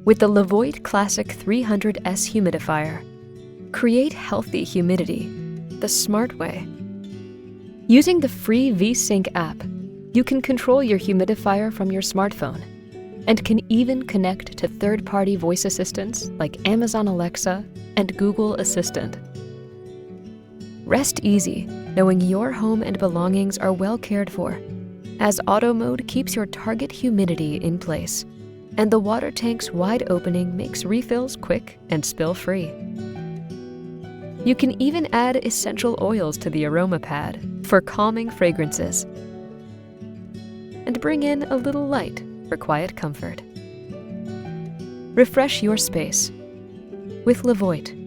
With the LEVOIT Classic 300S Humidifier, create healthy humidity the smart way. Using the free VSync app, you can control your humidifier from your smartphone and can even connect to third-party voice assistants like Amazon Alexa and Google Assistant. Rest easy knowing your home and belongings are well cared for, as auto mode keeps your target humidity in place, and the water tank's wide opening makes refills quick and spill-free. You can even add essential oils to the aroma pad for calming fragrances, and bring in a little light for quiet comfort. Refresh your space with LEVOIT.